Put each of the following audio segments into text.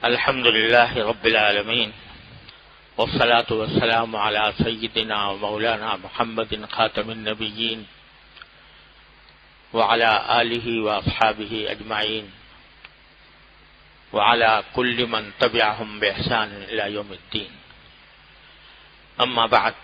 الحمد لله رب العالمين والصلاة والسلام على سيدنا ومولانا محمد خاتم النبيين وعلى آله وأصحابه أجمعين وعلى كل من تبعهم بإحسان إلى يوم الدين. اما بعد،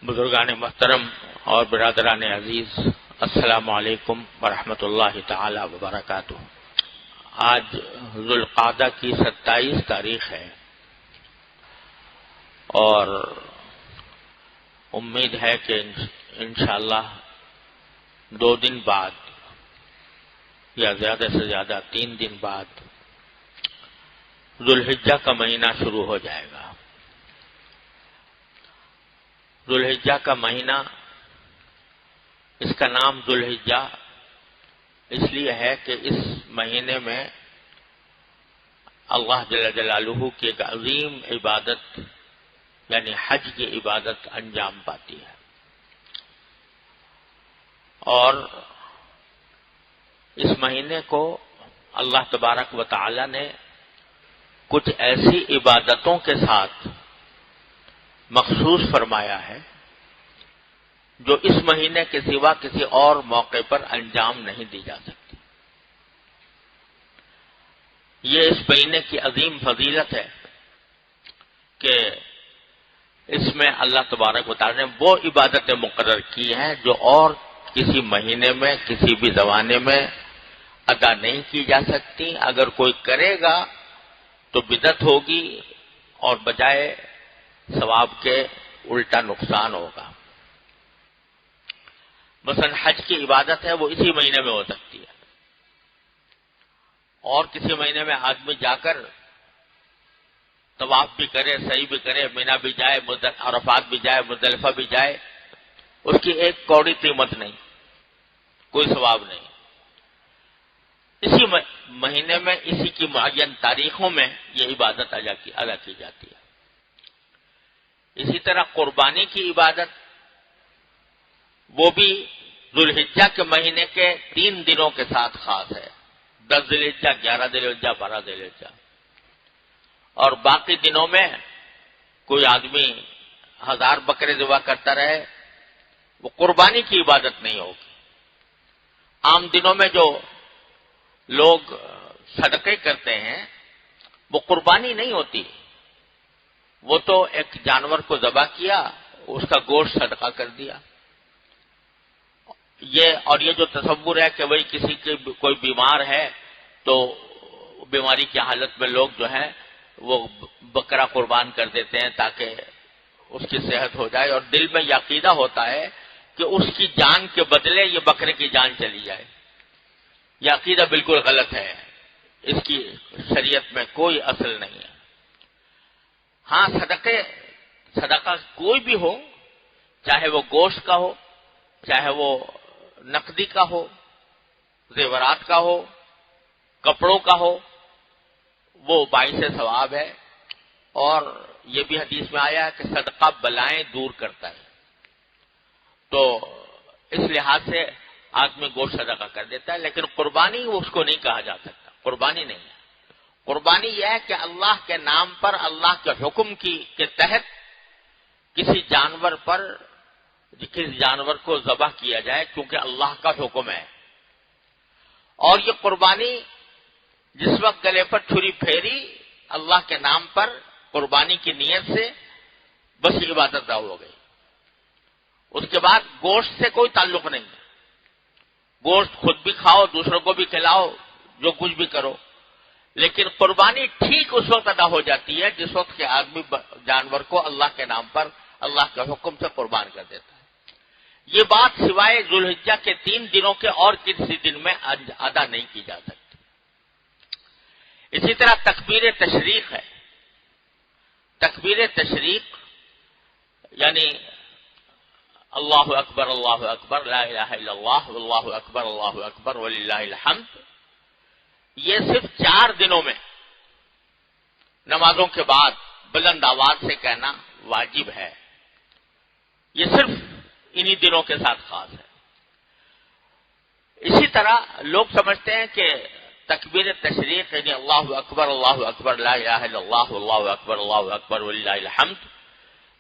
بزرگان محترم اور برادران عزیز، السلام علیکم ورحمۃ اللہ تعالی وبرکاتہ. آج ذوالقعدہ کی 27 تاریخ ہے اور امید ہے کہ انشاءاللہ 2 دن بعد یا زیادہ سے زیادہ 3 دن بعد ذوالحجہ کا مہینہ شروع ہو جائے گا. ذوالحجہ کا مہینہ، اس کا نام ذوالحجہ اس لیے ہے کہ اس مہینے میں اللہ جل جلالہ کی ایک عظیم عبادت یعنی حج کی عبادت انجام پاتی ہے، اور اس مہینے کو اللہ تبارک و تعالی نے کچھ ایسی عبادتوں کے ساتھ مخصوص فرمایا ہے جو اس مہینے کے سوا کسی اور موقع پر انجام نہیں دی جا سکتی. یہ اس مہینے کی عظیم فضیلت ہے کہ اس میں اللہ تبارک و تعالی نے وہ عبادتیں مقرر کی ہیں جو اور کسی مہینے میں کسی بھی زمانے میں ادا نہیں کی جا سکتی. اگر کوئی کرے گا تو بدعت ہوگی اور بجائے ثواب کے الٹا نقصان ہوگا. مثلا حج کی عبادت ہے وہ اسی مہینے میں ہو سکتی ہے، اور کسی مہینے میں آدمی جا کر طواف بھی کرے، سعی بھی کرے، مینا بھی جائے، عرفات بھی جائے، مزدلفہ بھی جائے، اس کی ایک کوڑی قیمت نہیں، کوئی ثواب نہیں. اسی مہینے میں اسی کی معین تاریخوں میں یہ عبادت ادا کی جاتی ہے. اسی طرح قربانی کی عبادت وہ بھی ذوالحجہ کے مہینے کے 3 دنوں کے ساتھ خاص ہے، 10 ذی الحجہ، 11 ذی الحجہ، 12 ذی الحجہ. اور باقی دنوں میں کوئی آدمی 1000 بکرے ذبح کرتا رہے، وہ قربانی کی عبادت نہیں ہوگی. عام دنوں میں جو لوگ صدقے کرتے ہیں وہ قربانی نہیں ہوتی، وہ تو ایک جانور کو ذبح کیا، اس کا گوشت صدقہ کر دیا. یہ جو تصور ہے کہ وہی کسی کی کوئی بیمار ہے تو بیماری کی حالت میں لوگ جو ہیں وہ بکرا قربان کر دیتے ہیں تاکہ اس کی صحت ہو جائے، اور دل میں یہ عقیدہ ہوتا ہے کہ اس کی جان کے بدلے یہ بکرے کی جان چلی جائے. یہ عقیدہ بالکل غلط ہے، اس کی شریعت میں کوئی اصل نہیں ہے. ہاں، صدقہ کوئی بھی ہو، چاہے وہ گوشت کا ہو، چاہے وہ نقدی کا ہو، زیورات کا ہو، کپڑوں کا ہو، وہ باعث ثواب ہے. اور یہ بھی حدیث میں آیا ہے کہ صدقہ بلائیں دور کرتا ہے. تو اس لحاظ سے آدمی گوشت صدقہ کر دیتا ہے، لیکن قربانی اس کو نہیں کہا جا سکتا. قربانی نہیں ہے. قربانی یہ ہے کہ اللہ کے نام پر، اللہ کے حکم کے تحت کسی جانور کو ذبح کیا جائے، کیونکہ اللہ کا حکم ہے. اور یہ قربانی جس وقت گلے پر چھری پھیری اللہ کے نام پر قربانی کی نیت سے، بس یہ عبادت ادا ہو گئی. اس کے بعد گوشت سے کوئی تعلق نہیں ہے. گوشت خود بھی کھاؤ، دوسروں کو بھی کھلاؤ، جو کچھ بھی کرو، لیکن قربانی ٹھیک اس وقت ادا ہو جاتی ہے جس وقت کہ آدمی جانور کو اللہ کے نام پر اللہ کے حکم سے قربان کر دیتا ہے. یہ بات سوائے ذوالحجہ کے 3 دنوں کے اور کسی دن میں ادا نہیں کی جا سکتی. اسی طرح تکبیر تشریق ہے. تکبیر تشریق یعنی اللہ اکبر اللہ اکبر لا الہ الا اللہ واللہ اکبر وللہ الحمد. یہ صرف 4 دنوں میں نمازوں کے بعد بلند آواز سے کہنا واجب ہے. یہ صرف انہی دنوں کے ساتھ خاص ہے. اسی طرح لوگ سمجھتے ہیں کہ تکبیر تشریق یعنی اللہ اکبر لا الہ الا اللہ اللہ اکبر وللہ الحمد،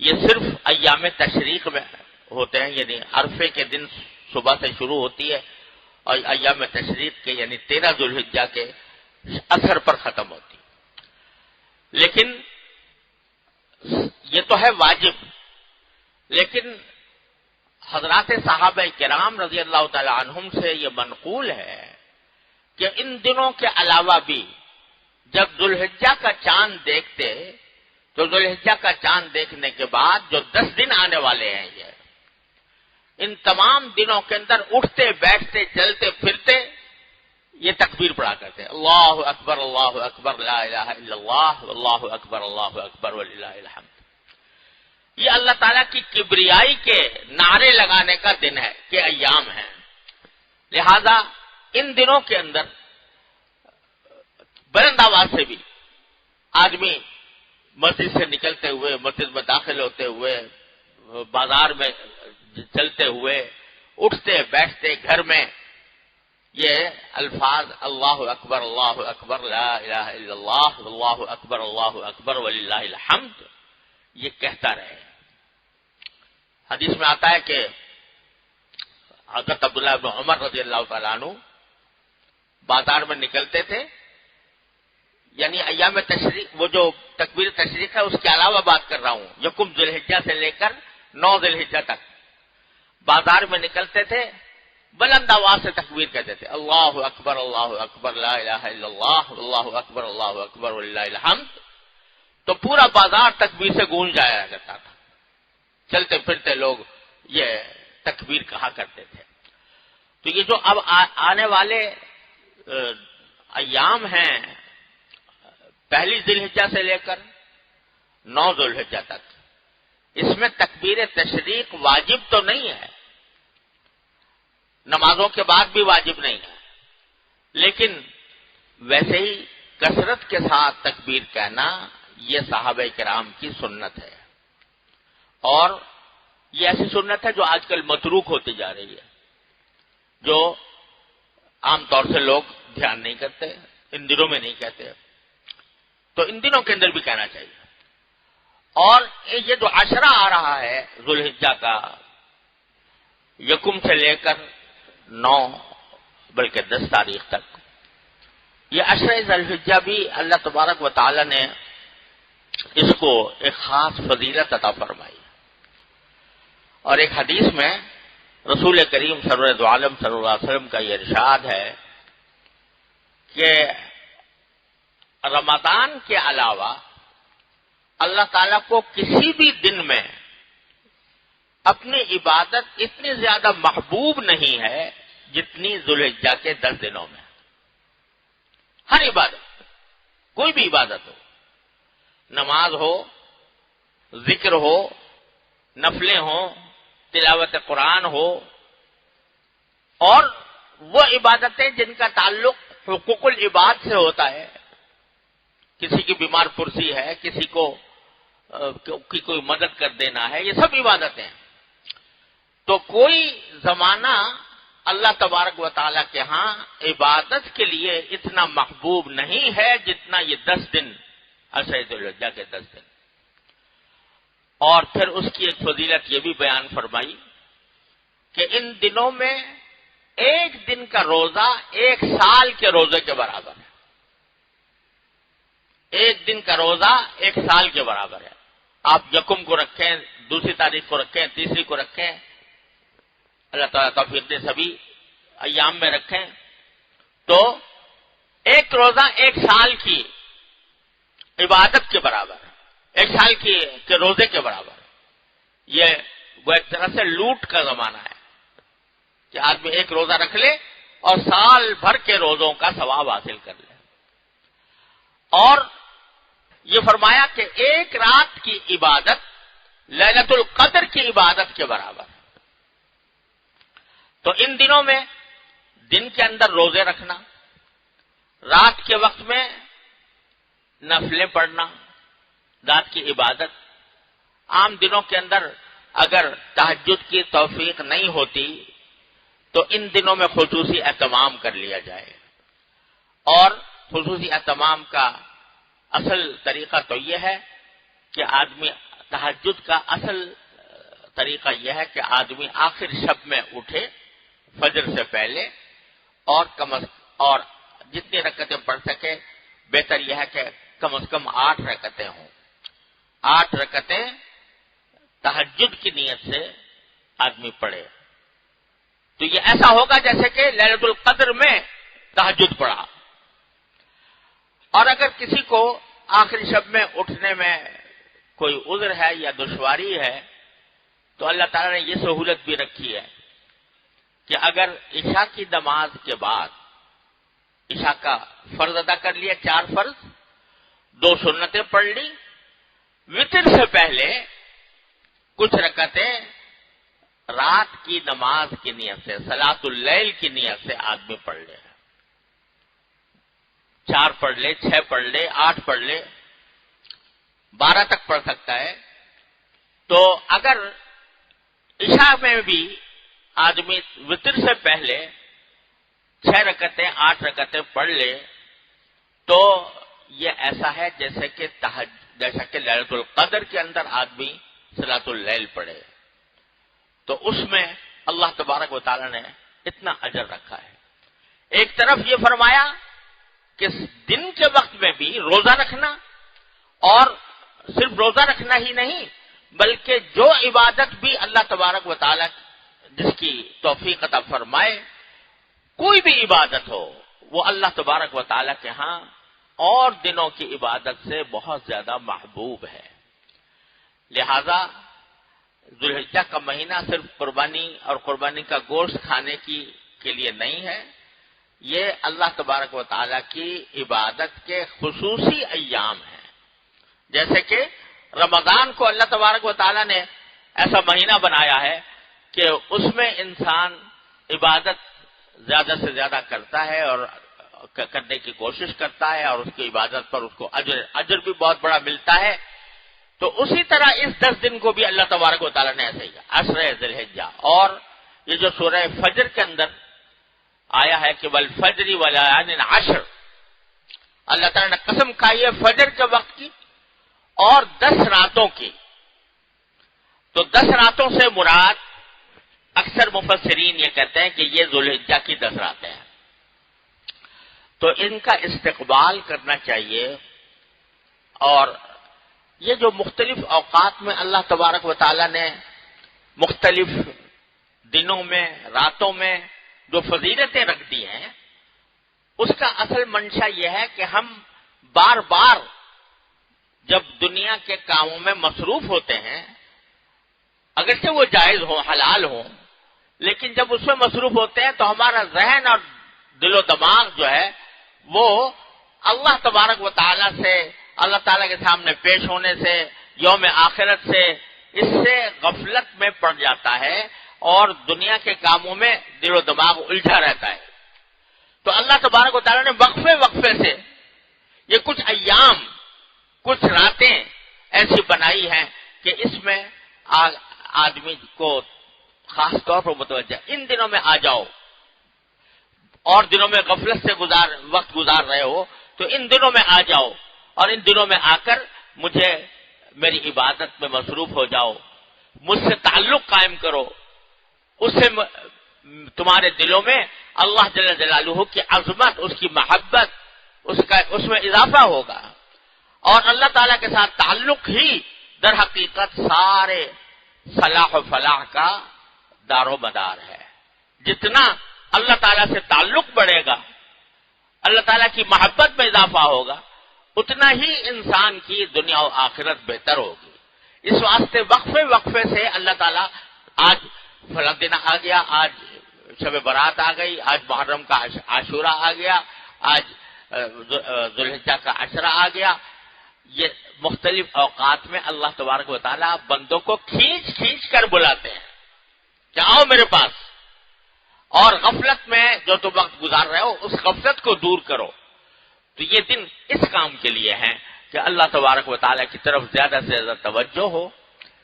یہ صرف ایام تشریق میں ہوتے ہیں، یعنی عرفے کے دن صبح سے شروع ہوتی ہے اور ایام تشریق کے یعنی 13 ذو الحجہ کے اثر پر ختم ہوتی ہے۔ لیکن یہ تو ہے واجب، لیکن حضرات صحابہ کرام رضی اللہ تعالی عنہم سے یہ منقول ہے کہ ان دنوں کے علاوہ بھی جب ذو الحجہ کا چاند دیکھتے تو ذو الحجہ کا چاند دیکھنے کے بعد جو 10 دن آنے والے ہیں، یہ ان تمام دنوں کے اندر اٹھتے بیٹھتے چلتے پھرتے یہ تکبیر پڑھا کرتے ہیں، اللہ اکبر لا الہ الا اللہ اکبر وللہ الحمد۔ یہ اللہ تعالیٰ کی کبریائی کے نعرے لگانے کا دن ہے کہ ایام ہیں، لہذا ان دنوں کے اندر بلند آواز سے بھی آدمی مسجد سے نکلتے ہوئے، مسجد میں داخل ہوتے ہوئے، بازار میں چلتے ہوئے، اٹھتے بیٹھتے گھر میں یہ الفاظ اللہ اکبر لا الہ الا اللہ اکبر وللہ الحمد یہ کہتا رہے۔ حدیث میں آتا ہے کہ حضرت عبداللہ بن عمر رضی اللہ تعالیٰ عنہ بازار میں نکلتے تھے، یعنی ایام تشریق، وہ جو تکبیر تشریق ہے اس کے علاوہ بات کر رہا ہوں، یکم ذو الحجہ سے لے کر 9 ذو الحجہ تک بازار میں نکلتے تھے، بلند آواز سے تکبیر کہتے تھے، اللہ اکبر لا الہ الا اللہ اکبر وللہ الحمد، تو پورا بازار تکبیر سے گونج جایا کرتا تھا، چلتے پھرتے لوگ یہ تکبیر کہا کرتے تھے۔ تو یہ جو اب آنے والے ایام ہیں، پہلی ذی الحجہ سے لے کر 9 ذو الحجہ تک، اس میں تکبیر تشریق واجب تو نہیں ہے، نمازوں کے بعد بھی واجب نہیں ہے، لیکن ویسے ہی کثرت کے ساتھ تکبیر کہنا یہ صحابہ کرام کی سنت ہے، اور یہ ایسی سنت ہے جو آج کل متروک ہوتی جا رہی ہے، جو عام طور سے لوگ دھیان نہیں کرتے، ان دنوں میں نہیں کہتے، تو ان دنوں کے اندر بھی کہنا چاہیے۔ اور یہ جو عشرہ آ رہا ہے ذو الحجہ کا، یکم سے لے کر 9 بلکہ 10 تاریخ تک، یہ عشرہ ذو الحجہ بھی اللہ تبارک و تعالی نے اس کو ایک خاص فضیلت عطا فرمائی، اور ایک حدیث میں رسول کریم سرور عالم صلی اللہ علیہ وسلم کا یہ ارشاد ہے کہ رمضان کے علاوہ اللہ تعالیٰ کو کسی بھی دن میں اپنی عبادت اتنی زیادہ محبوب نہیں ہے جتنی ذو الحجہ کے 10 دنوں میں۔ ہر عبادت، کوئی بھی عبادت ہو، نماز ہو، ذکر ہو، نفلیں ہوں، تلاوت قرآن ہو، اور وہ عبادتیں جن کا تعلق حقوق العباد سے ہوتا ہے، کسی کی بیمار پرسی ہے، کسی کو کی کوئی مدد کر دینا ہے، یہ سب عبادتیں ہیں، تو کوئی زمانہ اللہ تبارک و تعالیٰ کے ہاں عبادت کے لیے اتنا محبوب نہیں ہے جتنا یہ 10 دن عشرہ ذو الحجہ کے 10 دن۔ اور پھر اس کی ایک فضیلت یہ بھی بیان فرمائی کہ ان دنوں میں ایک دن کا روزہ 1 سال کے روزے کے برابر ہے، ایک دن کا روزہ 1 سال کے برابر ہے۔ آپ یکم کو رکھیں، دوسری تاریخ کو رکھیں، تیسری کو رکھیں، اللہ تعالیٰ توفیق دے سبھی ایام میں رکھیں، تو ایک روزہ 1 سال کی عبادت کے برابر ہے، 1 سال کے روزے کے برابر ہے۔ یہ وہ ایک طرح سے لوٹ کا زمانہ ہے کہ آدمی ایک روزہ رکھ لے اور سال بھر کے روزوں کا ثواب حاصل کر لے۔ اور یہ فرمایا کہ ایک رات کی عبادت لیلۃ القدر کی عبادت کے برابر ہے۔ تو ان دنوں میں دن کے اندر روزے رکھنا، رات کے وقت میں نفلیں پڑھنا، رات کی عبادت، عام دنوں کے اندر اگر تہجد کی توفیق نہیں ہوتی تو ان دنوں میں خصوصی اہتمام کر لیا جائے۔ اور خصوصی اہتمام کا اصل طریقہ تو یہ ہے کہ آدمی تہجد کا اصل طریقہ یہ ہے کہ آدمی آخر شب میں اٹھے فجر سے پہلے اور جتنی رکعتیں پڑھ سکے، بہتر یہ ہے کہ کم از کم 8 رکعتیں ہوں. 8 رکعتیں تہجد کی نیت سے آدمی پڑھے تو یہ ایسا ہوگا جیسے کہ لیلۃ القدر میں تہجد پڑھا. اور اگر کسی کو آخری شب میں اٹھنے میں کوئی عذر ہے یا دشواری ہے تو اللہ تعالیٰ نے یہ سہولت بھی رکھی ہے کہ اگر عشاء کی نماز کے بعد عشاء کا فرض ادا کر لیا، 4 فرض، 2 سنتیں پڑھ لی، وتر سے پہلے کچھ رکعتیں رات کی نماز کی نیت سے، صلاۃ اللیل کی نیت سے آدمی پڑھ لے. 4 پڑھ لے، 6 پڑھ لے، 8 پڑھ لے، 12 تک پڑھ سکتا ہے. تو اگر عشاء میں بھی آدمی وتر سے پہلے 6 رکعتیں 8 رکعتیں پڑھ لے تو یہ ایسا ہے جیسا کہ لیلۃ القدر کے اندر آدمی صلاۃ اللیل پڑھے. تو اس میں اللہ تبارک و تعالی نے اتنا اجر رکھا ہے. ایک طرف یہ فرمایا کہ دن کے وقت میں بھی روزہ رکھنا، اور صرف روزہ رکھنا ہی نہیں بلکہ جو عبادت بھی اللہ تبارک و تعالی جس کی توفیق عطا فرمائے، کوئی بھی عبادت ہو، وہ اللہ تبارک و تعالی کے ہاں اور دنوں کی عبادت سے بہت زیادہ محبوب ہے. لہذا ذوالحجہ کا مہینہ صرف قربانی اور قربانی کا گوشت کھانے کے لیے نہیں ہے، یہ اللہ تبارک و تعالی کی عبادت کے خصوصی ایام ہیں. جیسے کہ رمضان کو اللہ تبارک و تعالی نے ایسا مہینہ بنایا ہے کہ اس میں انسان عبادت زیادہ سے زیادہ کرتا ہے اور کرنے کی کوشش کرتا ہے، اور اس کی عبادت پر اس کو اجر بھی بہت بڑا ملتا ہے. تو اسی طرح اس 10 دن کو بھی اللہ تبارک و تعالی نے ایسے ہی عشر ذی الحجہ، اور یہ جو سورہ فجر کے اندر آیا ہے کہ والفجر وليال عشر، اللہ تعالی نے قسم کھائی ہے فجر کے وقت کی اور 10 راتوں کی. تو 10 راتوں سے مراد اکثر مفسرین یہ کہتے ہیں کہ یہ ذوالحجہ کی 10 راتیں ہیں. تو ان کا استقبال کرنا چاہیے. اور یہ جو مختلف اوقات میں اللہ تبارک و تعالی نے مختلف دنوں میں راتوں میں جو فضیلتیں رکھ دی ہیں، اس کا اصل منشا یہ ہے کہ ہم بار بار جب دنیا کے کاموں میں مصروف ہوتے ہیں، اگرچہ وہ جائز ہوں حلال ہوں، لیکن جب اس میں مصروف ہوتے ہیں تو ہمارا ذہن اور دل و دماغ جو ہے وہ اللہ تبارک و تعالی سے، اللہ تعالیٰ کے سامنے پیش ہونے سے، یوم آخرت سے، اس سے غفلت میں پڑ جاتا ہے اور دنیا کے کاموں میں دل و دماغ الجھا رہتا ہے. تو اللہ تبارک و تعالیٰ نے وقفے وقفے سے یہ کچھ ایام، کچھ راتیں ایسی بنائی ہیں کہ اس میں آدمی کو خاص طور پر متوجہ، ان دنوں میں آ جاؤ، اور دنوں میں غفلت سے وقت گزار رہے ہو تو ان دنوں میں آ جاؤ، اور ان دنوں میں آ کر مجھے میری عبادت میں مصروف ہو جاؤ، مجھ سے تعلق قائم کرو. اس سے تمہارے دلوں میں اللہ جل جلالہ کی عظمت، اس کی محبت، اس میں اضافہ ہوگا. اور اللہ تعالیٰ کے ساتھ تعلق ہی در حقیقت سارے صلاح و فلاح کا دار و مدار ہے. جتنا اللہ تعالیٰ سے تعلق بڑھے گا، اللہ تعالیٰ کی محبت میں اضافہ ہوگا، اتنا ہی انسان کی دنیا و آخرت بہتر ہوگی. اس واسطے وقفے وقفے سے اللہ تعالیٰ، آج فلاں دن آ گیا، آج شب برات آ گئی، آج محرم کا عاشورہ آ گیا، آج ذوالحجہ کا عشرہ آ گیا، یہ مختلف اوقات میں اللہ تبارک و تعالیٰ بندوں کو کھینچ کھینچ کر بلاتے ہیں کہ آؤ میرے پاس، اور غفلت میں جو تم وقت گزار رہے ہو اس غفلت کو دور کرو. تو یہ دن اس کام کے لیے ہیں کہ اللہ تبارک و تعالیٰ کی طرف زیادہ سے زیادہ توجہ ہو،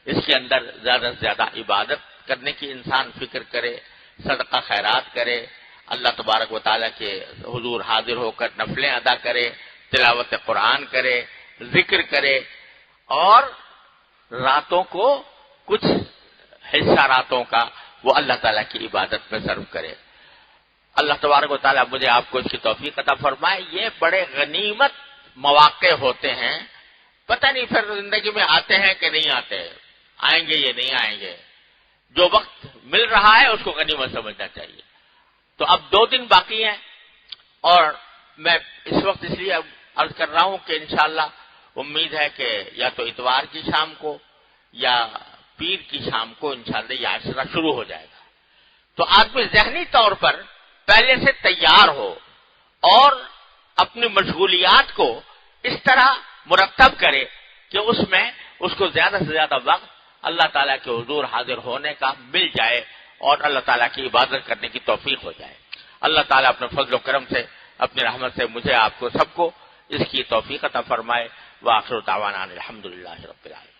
اس کے اندر زیادہ سے زیادہ عبادت کرنے کی انسان فکر کرے، صدقہ خیرات کرے، اللہ تبارک و تعالیٰ کے حضور حاضر ہو کر نفلیں ادا کرے، تلاوت قرآن کرے، ذکر کرے، اور راتوں کو کچھ حصہ راتوں کا وہ اللہ تعالیٰ کی عبادت میں صرف کرے۔ اللہ تبارک و تعالیٰ مجھے آپ کو اس کی توفیق عطا فرمائے۔ یہ بڑے غنیمت مواقع ہوتے ہیں، پتہ نہیں پھر زندگی میں آتے ہیں کہ نہیں آتے، آئیں گے یہ نہیں آئیں گے۔ جو وقت مل رہا ہے اس کو غنیمت سمجھنا چاہیے۔ تو اب 2 دن باقی ہیں، اور میں اس وقت اس لیے عرض کر رہا ہوں کہ انشاءاللہ امید ہے کہ یا تو اتوار کی شام کو یا پیر کی شام کو انشاءاللہ یہ عاشورہ شروع ہو جائے گا۔ تو آدمی ذہنی طور پر پہلے سے تیار ہو اور اپنی مشغولیات کو اس طرح مرتب کرے کہ اس میں اس کو زیادہ سے زیادہ وقت اللہ تعالیٰ کے حضور حاضر ہونے کا مل جائے اور اللہ تعالیٰ کی عبادت کرنے کی توفیق ہو جائے۔ اللہ تعالیٰ اپنے فضل و کرم سے، اپنی رحمت سے مجھے آپ کو سب کو اس کی توفیق عطا فرمائے۔ وآخر دعوانا الحمدللہ رب العالمین۔